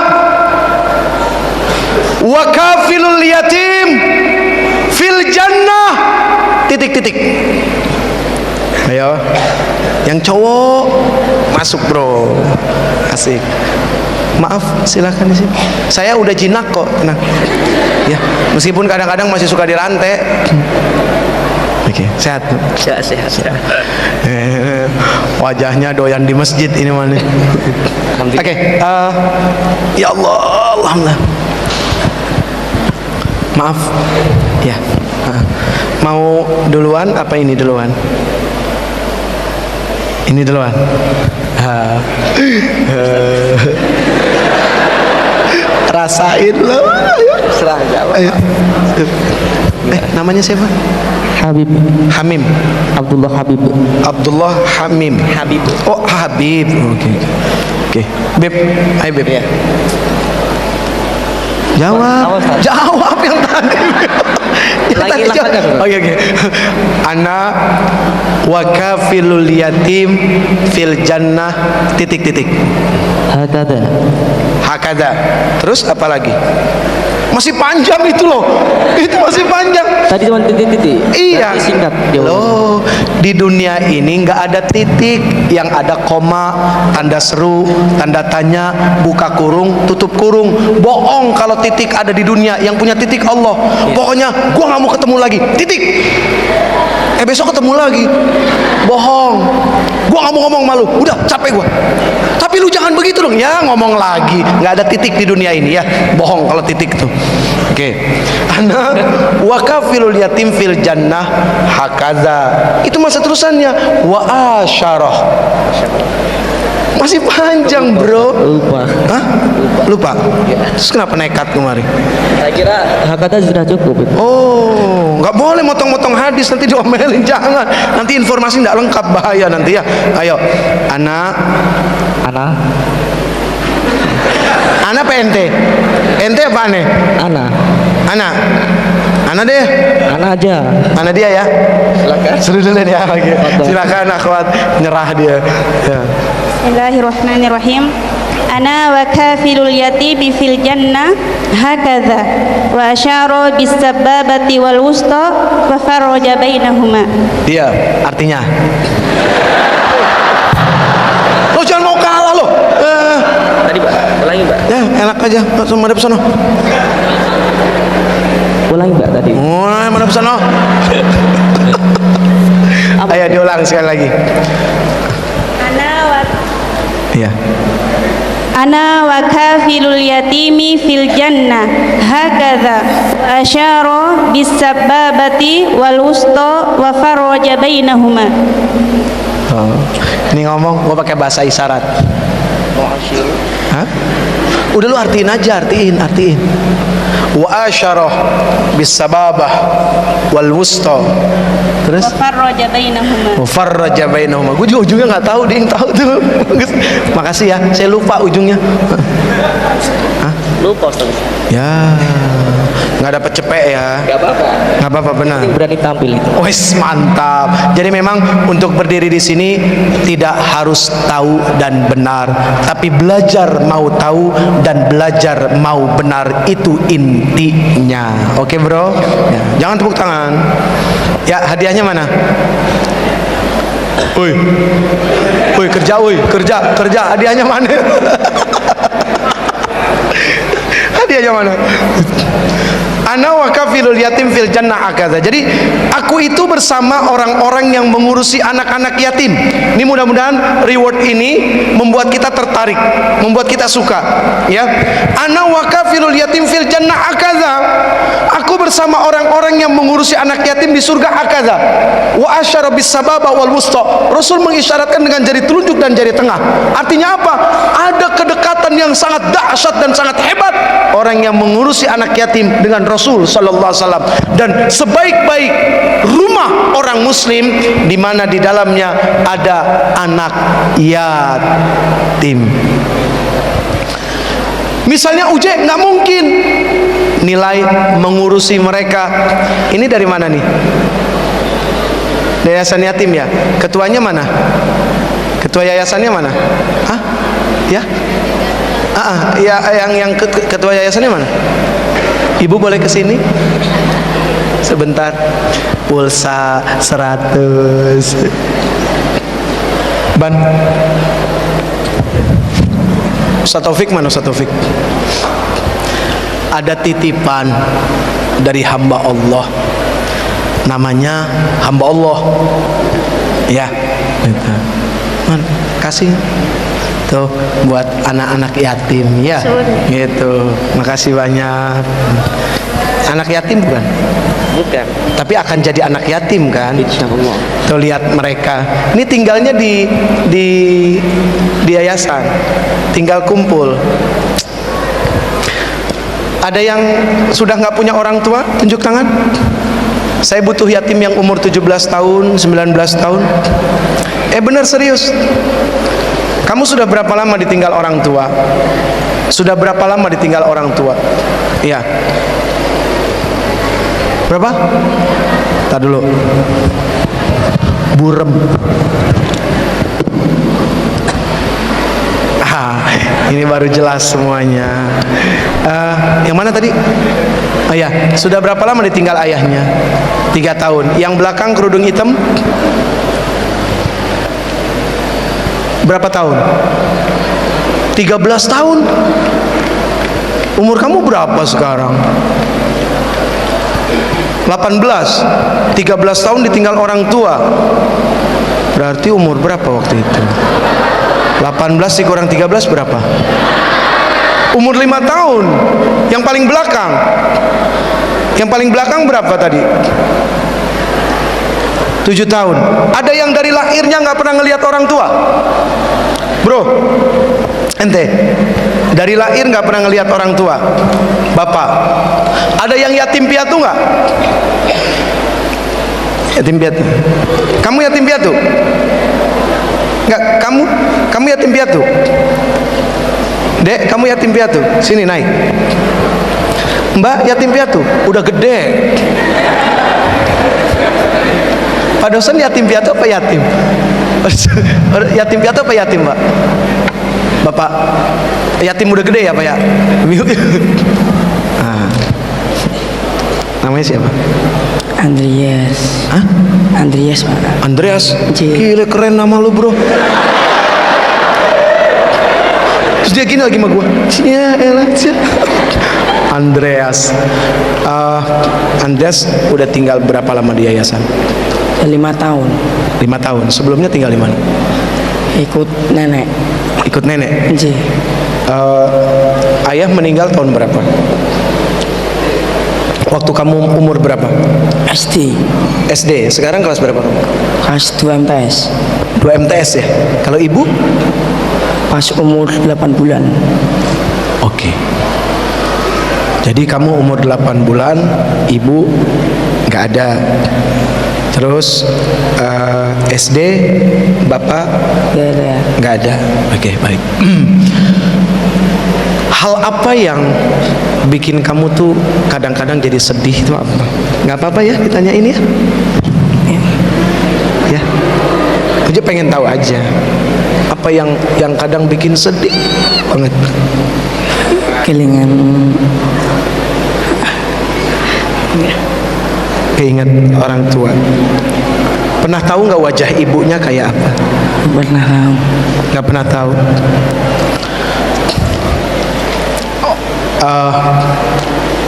wa kafilul yatim fil jannah titik-titik. Ayo. Yang cowok masuk, bro. Asik. Maaf, silakan di sini. Saya udah jinak kok, tenang. Ya, meskipun kadang-kadang masih suka dirantai. Oke, sehat. Sehat. Wajahnya doyan di masjid ini mana? Oke, ya Allah, alhamdulillah. Maaf, ya. Mau duluan apa ini duluan? Ini duluan. Rasain lo. Serah jawab. Ayo. Namanya siapa? Habib. Hamim. Abdullah Habib. Abdullah Hamim. Habib. Oh, Habib. Oke. Oke, Beb, ayo Beb. Iya. Jawab, Ustaz. jawab yang tadi. Yang Lagi tadi lafaznya, jawab. Ustaz. Oke. Ana wa kafilul yatim fil jannah titik-titik. Hakada. Hakada. Terus apa lagi? Masih panjang itu loh. Itu masih panjang. Tadi cuma titik-titik. Iya. Berarti singkat jawabannya. Loh, di dunia ini nggak ada titik, yang ada koma, tanda seru, tanda tanya, buka kurung, tutup kurung. Bohong kalau titik ada di dunia, yang punya titik Allah. Pokoknya gua nggak mau ketemu lagi. Titik. Besok ketemu lagi. Bohong. Gua nggak mau ngomong malu. Udah capek gua. Tapi lu jangan begitu dong. Ya ngomong lagi. Nggak ada titik di dunia ini ya. Bohong kalau titik tuh. Oke. Ana wa kafilul yatim fil jannah hakaza. Itu masa terusannya. Wa asyarah. Masih panjang, Bro. Lupa. Hah? Lupa. Terus kenapa nekat kemarin? Saya kira hakada sudah cukup. Oh, nggak boleh motong-motong hadis, nanti diomelin, jangan. Nanti informasi nggak lengkap, bahaya nanti ya. Ayo, anak apa ente? Ente apa aneh? Anak deh. Ana aja. Mana dia ya? Silakan. Suruh dulu ya. Oke. Silakan akhwat, nyerah dia. Ya. Bismillahirrahmanirrahim. Ana wa kafilul yatimi fil jannah hakadha wa asyara bis sababati wal wusta wa farraja bainahuma. Dia artinya. Lo jangan mau kalah lo. Tadi Pak, ulangi Pak. Ya, enak aja. Langsung madep sono. Ulangi Pak tadi. Madep sono. Ayo diulang sekali lagi. Iya. Ana wa kafilul yatimi fil jannah hakadha wa asyara bis sababati wal wusta wa farraja bainahuma. Oh. Ini ngomong gua pakai bahasa isyarat. Hah? Udah lu artiin aja, artiin. Wa asyarah bis sababah wal wusta. Terus Wa farraja bainahuma. farraja bainahuma. Gue juga ujungnya nggak tahu, dia yang tahu tuh. Makasih ya, saya lupa ujungnya. Hah? Lupa Ustaz. Ya, nggak dapat cepet ya. Nggak apa-apa, benar. Berani tampil itu. Wes mantap. Jadi memang untuk berdiri di sini tidak harus tahu dan benar, tapi belajar mau tahu dan belajar mau benar, itu intinya. Oke bro? Ya. Jangan tepuk tangan. Ya, hadiahnya mana? Woi kerja. Hadiahnya mana? Hadiahnya mana? Ana wa kafilul yatim fil jannah akaza. Jadi aku itu bersama orang-orang yang mengurusi anak-anak yatim. Ini mudah-mudahan reward ini membuat kita tertarik, membuat kita suka. Ya. Ana wa kafilul yatim fil jannah akaza. Aku bersama orang-orang yang mengurusi anak yatim di surga akaza. Wa asyara bis sababa wal wusta. Rasul mengisyaratkan dengan jari telunjuk dan jari tengah. Artinya apa? Ada kedekatan yang sangat dahsyat dan sangat hebat orang yang mengurusi anak yatim dengan Rasul sallallahu alaihi wasallam. Dan sebaik-baik rumah orang muslim di mana di dalamnya ada anak yatim. Misalnya Uje nggak mungkin nilai mengurusi mereka. Ini dari mana nih? Dari yayasan yatim ya. Ketuanya mana? Ketua yayasannya mana? Hah? Ya? Ya, yang ketua yayasannya mana? Ibu boleh ke sini? Sebentar. Pulsa 100. Ban. Ustaz Taufik mana Ustaz Taufik? Ada titipan dari hamba Allah. Namanya hamba Allah. Ya. Gitu. Kasih. Tuh buat anak-anak yatim ya. Gitu. Makasih banyak. Anak yatim bukan? Bukan. Tapi akan jadi anak yatim kan? Insyaallah. Tuh lihat mereka. Ini tinggalnya di yayasan. Tinggal kumpul. Ada yang sudah nggak punya orang tua? Tunjuk tangan. Saya butuh yatim yang umur 17 tahun, 19 tahun. Bener serius. Kamu sudah berapa lama ditinggal orang tua? Sudah berapa lama ditinggal orang tua? Iya. Berapa? Tar dulu. Burem. Ini baru jelas semuanya. Yang mana tadi? Oh ya, sudah berapa lama ditinggal ayahnya? 3 tahun. Yang belakang kerudung hitam? Berapa tahun? 13 tahun. Umur kamu berapa sekarang? 18. 13 tahun ditinggal orang tua. Berarti umur berapa waktu itu? 18 dikurang 13 berapa? Umur 5 tahun. Yang paling belakang. Yang paling belakang berapa tadi? 7 tahun. Ada yang dari lahirnya nggak pernah ngelihat orang tua? Bro, ente dari lahir nggak pernah ngelihat orang tua? Bapak, ada yang yatim piatu nggak? Yatim piatu. Kamu yatim piatu? Enggak, kamu yatim piatu. Dek, kamu yatim piatu. Sini naik. Mbak yatim piatu, udah gede. Pak dosen yatim piatu apa yatim? Yatim piatu apa yatim, Pak? Bapak, yatim udah gede ya, Pak ya? Namanya siapa? Andreas. Hah? Andreas, Pak. Andreas? J. Gila, keren nama lu, bro. Terus dia gini lagi sama gua. Ya elah, Andreas. Andreas udah tinggal berapa lama di yayasan? 5 tahun. 5 tahun. Sebelumnya tinggal di mana? Ikut nenek. Ikut nenek. J. Ayah meninggal tahun berapa? Waktu kamu umur berapa? SD. SD. Sekarang kelas berapa kamu? Kelas 2 MTS. 2 MTS ya. Kalau ibu? Pas umur 8 bulan. Oke. Jadi kamu umur 8 bulan, ibu nggak ada. Terus SD, bapak Gak ada. nggak ada. Oke, baik. Hal apa yang bikin kamu tuh kadang-kadang jadi sedih itu apa? Nggak apa-apa ya ditanyain ya? Ya. Aja pengen tahu aja. Apa yang kadang bikin sedih banget? Kelingan. Keinget orang tua. Pernah tahu nggak wajah ibunya kayak apa? Pernah tahu. Nggak pernah tahu.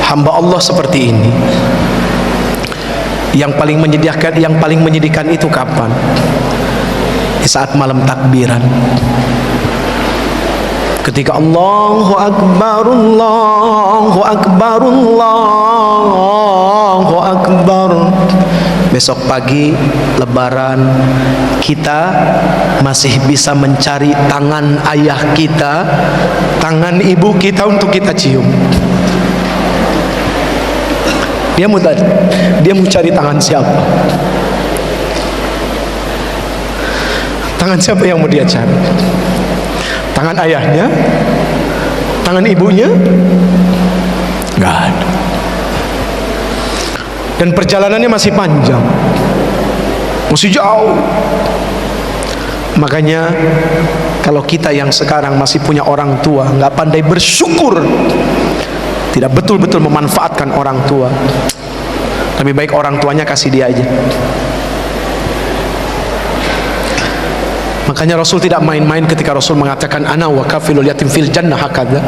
Hamba Allah seperti ini. Yang paling menyedihkan itu kapan? Di saat malam takbiran. Ketika Allahu Akbar, Allahu Akbar, Allahu Akbar. Besok pagi lebaran, kita masih bisa mencari tangan ayah kita, tangan ibu kita untuk kita cium. Dia mau cari tangan siapa? Tangan siapa yang mau dia cari? Tangan ayahnya? Tangan ibunya? Nggak ada. Dan perjalanannya masih panjang, masih jauh. Makanya kalau kita yang sekarang masih punya orang tua, nggak pandai bersyukur, tidak betul-betul memanfaatkan orang tua, lebih baik orang tuanya kasih dia aja. Makanya Rasul tidak main-main ketika Rasul mengatakan ana wa kafilul yatim fil jannah hakadha.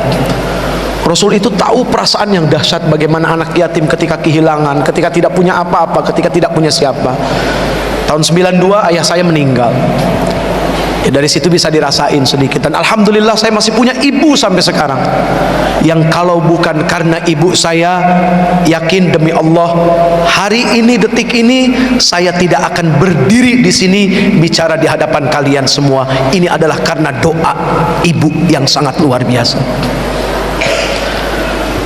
Rasul itu tahu perasaan yang dahsyat bagaimana anak yatim ketika kehilangan, ketika tidak punya apa-apa, ketika tidak punya siapa. Tahun 92 ayah saya meninggal. Ya, dari situ bisa dirasain sedikit. Dan alhamdulillah saya masih punya ibu sampai sekarang. Yang kalau bukan karena ibu saya, yakin demi Allah, hari ini, detik ini, saya tidak akan berdiri di sini bicara di hadapan kalian semua. Ini adalah karena doa ibu yang sangat luar biasa.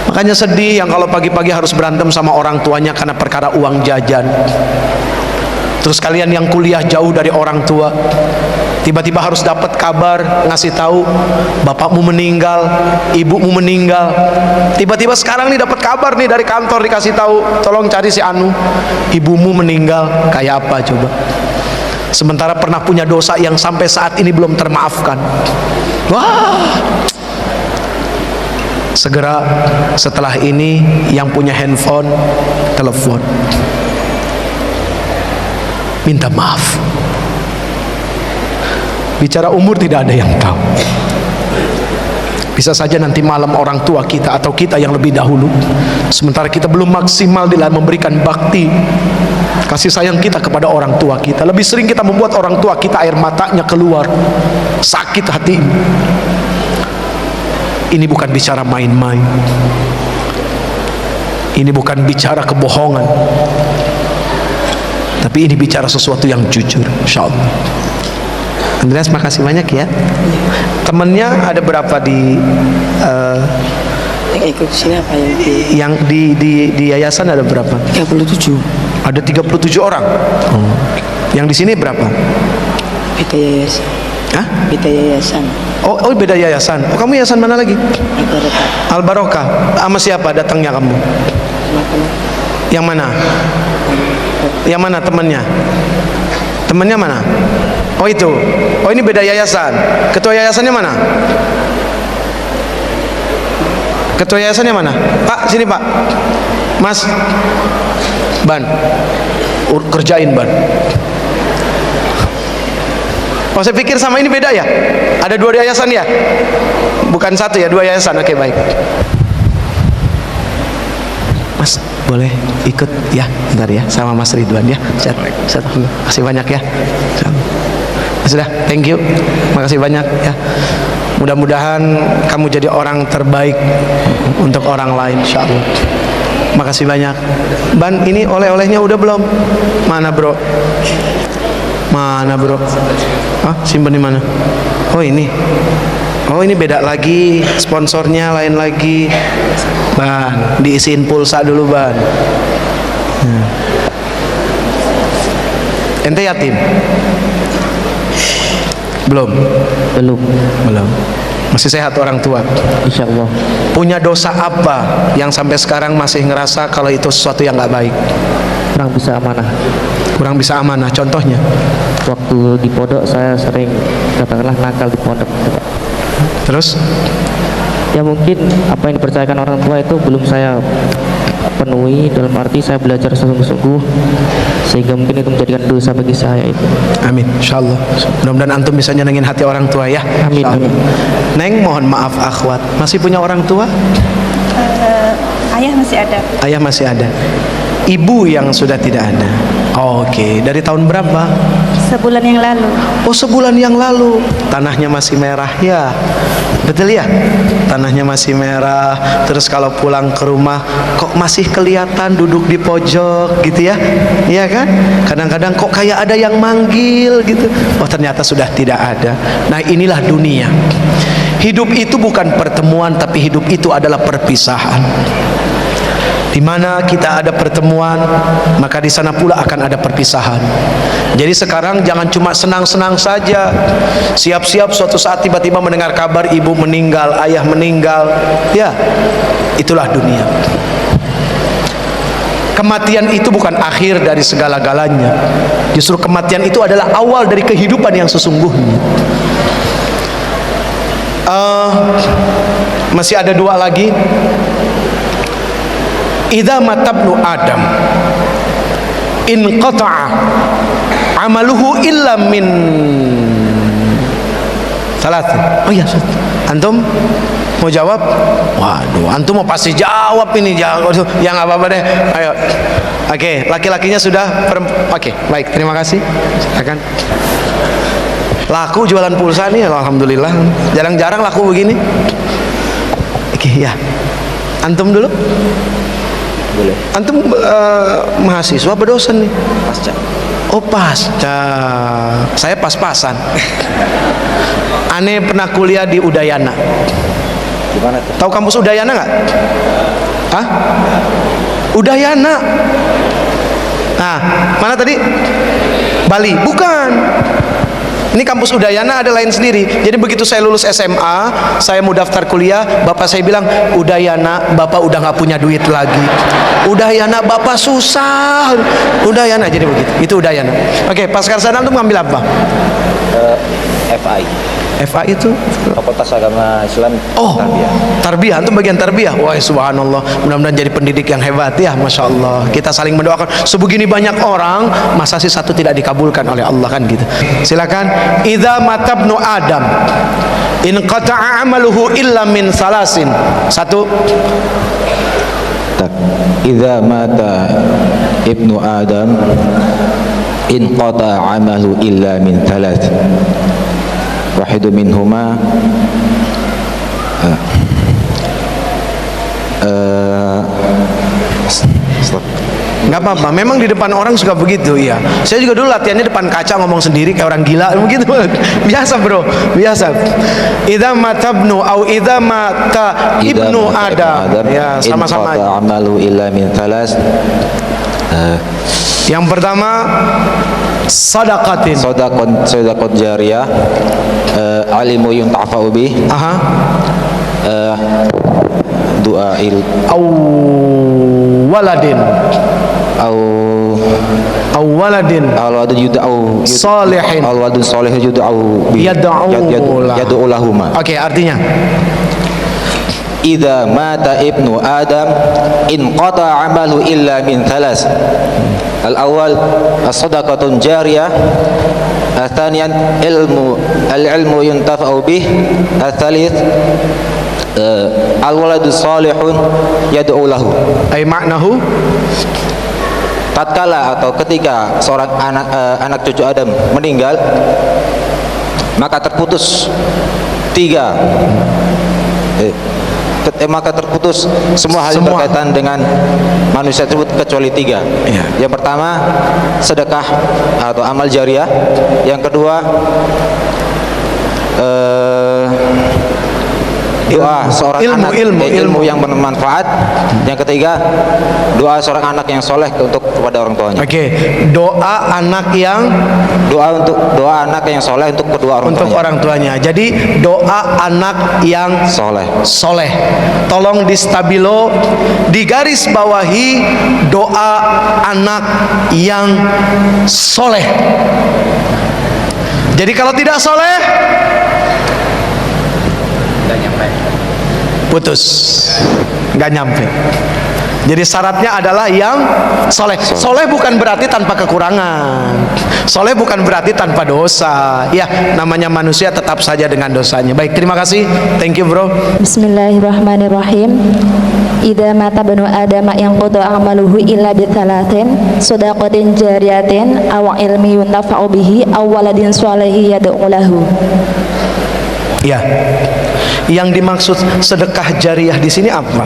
Makanya sedih yang kalau pagi-pagi harus berantem sama orang tuanya karena perkara uang jajan. Terus kalian yang kuliah jauh dari orang tua, tiba-tiba harus dapat kabar ngasih tahu bapakmu meninggal, ibumu meninggal. Tiba-tiba sekarang nih dapat kabar nih dari kantor dikasih tahu, tolong cari si Anu, ibumu meninggal. Kayak apa coba? Sementara pernah punya dosa yang sampai saat ini belum termaafkan. Wah. Segera setelah ini yang punya handphone telepon, minta maaf. Bicara umur tidak ada yang tahu. Bisa saja nanti malam orang tua kita atau kita yang lebih dahulu, sementara kita belum maksimal dalam memberikan bakti kasih sayang kita kepada orang tua kita. Lebih sering kita membuat orang tua kita air matanya keluar, sakit hati. Ini bukan bicara main-main. Ini bukan bicara kebohongan, tapi ini bicara sesuatu yang jujur, insyaallah. Andreas, makasih banyak ya. Temennya ada berapa di Yang ikut sini apa yang di yayasan ada berapa? 37. Ada 37 orang. Yang di sini berapa? Beda yayasan. Hah? Beda yayasan. Oh, beda yayasan. Oh, kamu yayasan mana lagi? Al-Barakah. Al-Barokah. Sama siapa datangnya kamu? Yang mana? Yang mana temannya? Temannya mana? Oh itu. Oh ini beda yayasan. Ketua yayasannya mana? Ketua yayasannya mana? Pak, sini Pak. Mas. Ban. Kerjain Ban. Oh saya pikir sama ini beda ya? Ada 2 yayasan ya? Bukan 1 ya, 2 yayasan. Oke, baik. Mas, boleh ikut ya, bentar ya, sama Mas Ridwan ya. Saya kasih banyak ya. Sudah, thank you. Makasih banyak ya. Mudah-mudahan kamu jadi orang terbaik untuk orang lain, insyaallah. Makasih banyak. Ban, ini oleh-olehnya udah belum? Mana bro? Mana bro? Ah, simpen di mana? Oh ini. Oh ini beda lagi, sponsornya lain lagi. Ban, diisiin pulsa dulu Ban. Ente yatim? Belum. Masih sehat orang tua? Insya Allah. Punya dosa apa yang sampai sekarang masih ngerasa kalau itu sesuatu yang nggak baik? Kurang bisa amanah. Kurang bisa amanah, contohnya? Waktu di pondok saya sering katakanlah nakal di pondok. Terus? Ya mungkin apa yang dipercayakan orang tua itu belum saya penuhi, dalam arti saya belajar sungguh-sungguh sehingga mungkin itu menjadikan dosa bagi saya itu. Amin, insyaallah. Mudah-mudahan antum bisa nyenengin hati orang tua ya. Amin, amin. Neng, mohon maaf akhwat, masih punya orang tua? Ayah masih ada. Ayah masih ada. Ibu yang sudah tidak ada. Oke, dari tahun berapa? Sebulan yang lalu. Oh, sebulan yang lalu. Tanahnya masih merah ya. Betul ya? Tanahnya masih merah. Terus kalau pulang ke rumah kok masih kelihatan duduk di pojok gitu ya? Iya kan? Kadang-kadang kok kayak ada yang manggil gitu. Oh, ternyata sudah tidak ada. Nah, inilah dunia. Hidup itu bukan pertemuan, tapi hidup itu adalah perpisahan. Di mana kita ada pertemuan, maka di sana pula akan ada perpisahan. Jadi sekarang jangan cuma senang-senang saja. Siap-siap suatu saat tiba-tiba mendengar kabar ibu meninggal, ayah meninggal. Ya, itulah dunia. Kematian itu bukan akhir dari segala-galanya. Justru kematian itu adalah awal dari kehidupan yang sesungguhnya. Masih ada 2 lagi. Idza matabnu Adam inqata'a amaluhu illa min salatin. Oh iya, antum mau jawab? Waduh, antum mau pasti jawab ini. Jawab. Ya nggak apa-apa deh. Ayo. Oke, laki-lakinya sudah. Oke, baik. Terima kasih. Silakan. Laku jualan pulsa nih, alhamdulillah. Jarang-jarang laku begini. Oke, ya. Antum dulu. Boleh. Antum mahasiswa berdosen nih? Pasca. Oh pasca. Saya pas-pasan. Aneh pernah kuliah di Udayana. Gimana tuh? Tahu kampus Udayana nggak? Hah? Udayana. Nah, mana tadi? Bali. Bukan. Ini kampus Udayana ada lain sendiri. Jadi begitu saya lulus SMA, saya mau daftar kuliah, bapak saya bilang, Udayana, bapak udah nggak punya duit lagi. Udayana, bapak susah. Udayana, jadi begitu. Itu Udayana. Oke, pas sarjana antum ngambil apa? FI. FA itu Fakultas Agama Islam. oh tarbiyah, antum bagian tarbiyah. Wah subhanallah, mudah-mudahan jadi pendidik yang hebat ya, masya Allah. Kita saling mendoakan. Sebegini banyak orang, masa sih satu tidak dikabulkan oleh Allah kan gitu. Silakan. Idza matabnu Adam in qata'a amaluhu illa min salasin. Satu. Idza mata ibnu Adam in qata'a amalu illa min thalath. Wahidu minhuma Nggak apa-apa, memang di depan orang suka begitu ya. Saya juga dulu latihannya depan kaca ngomong sendiri kayak orang gila begitu. Biasa bro, biasa. Idza matabnu au idza mata ibnu Adam. Ya, sama-sama aja. Amalu illa min thalas. Yang pertama sadaqatin. Sadaqat jariyah, alimu yuntafa'u bih. Aha. Du'ail Au waladin. Au waladin. Al-wadun yud'au Salihin. Al-wadun salih yud'au bih. Yad'u lahuma. Oke, artinya Idza mata ibnu Adam in qata amalu illa min thalas. Al-awwal as-sadaqatun jariyah, al-thaniyan al-ilmu yuntafa'u bih, al-thalith al-waladu salihun yad'u lahu. ay maknahu Tatkala atau ketika seorang anak cucu Adam meninggal, maka terputus tiga maka terputus semua hal yang berkaitan dengan manusia tersebut kecuali tiga. Yang pertama sedekah atau amal jariyah, yang kedua doa seorang ilmu yang bermanfaat, yang ketiga doa seorang anak yang soleh kepada orang tuanya. Oke, doa anak yang soleh untuk kedua orang tuanya. Jadi doa anak yang soleh. Tolong distabilo, digaris bawahi doa anak yang soleh. Jadi kalau tidak soleh, putus, nggak nyampe. Jadi syaratnya adalah yang soleh. Soleh bukan berarti tanpa kekurangan. Soleh bukan berarti tanpa dosa. Ya, namanya manusia tetap saja dengan dosanya. Baik, terima kasih. Thank you bro. Bismillahirrahmanirrahim. Idza mata banu Adam yang qada amaluhu illa bi thalathin, shadaqatin jariyatin aw ilmi yuntafa'u bihi aw waladin shalihin yad'u lahu. Ya. Yang dimaksud sedekah jariyah di sini apa?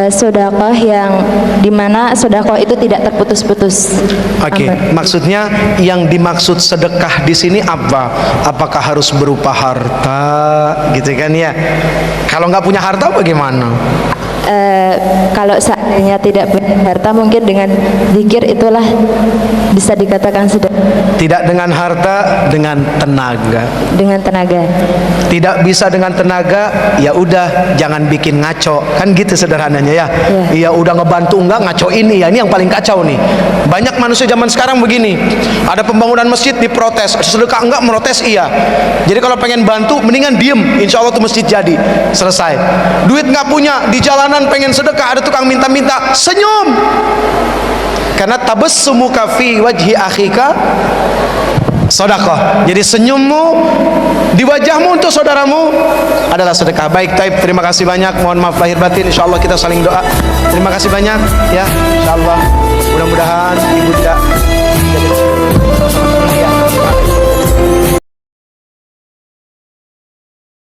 Sedekah yang dimana sedekah itu tidak terputus-putus. Oke, maksudnya yang dimaksud sedekah di sini apa? Apakah harus berupa harta, gitu kan ya? Kalau nggak punya harta bagaimana? Kalau seandainya tidak punya harta, mungkin dengan zikir itulah bisa dikatakan sedekah. Tidak dengan harta, dengan tenaga. Dengan tenaga. Tidak bisa dengan tenaga, ya udah jangan bikin ngaco, kan gitu sederhananya ya. Iya udah ngebantu enggak, ngaco ini ya, ini yang paling kacau nih. Banyak manusia zaman sekarang begini, ada pembangunan masjid diprotes, sedekah enggak, protes iya. Jadi kalau pengen bantu, mendingan diem, insya Allah tuh masjid jadi, selesai. Duit nggak punya, di jalanan pengen sedekah, ada tukang minta-minta, senyum. Karena tabassumuka fi wajhi akhika sedekah. Jadi senyummu di wajahmu untuk saudaramu adalah sedekah. Baik, taib, terima kasih banyak. Mohon maaf lahir batin. Insyaallah kita saling doa. Terima kasih banyak ya. Insyaallah mudah-mudahan ibu tidak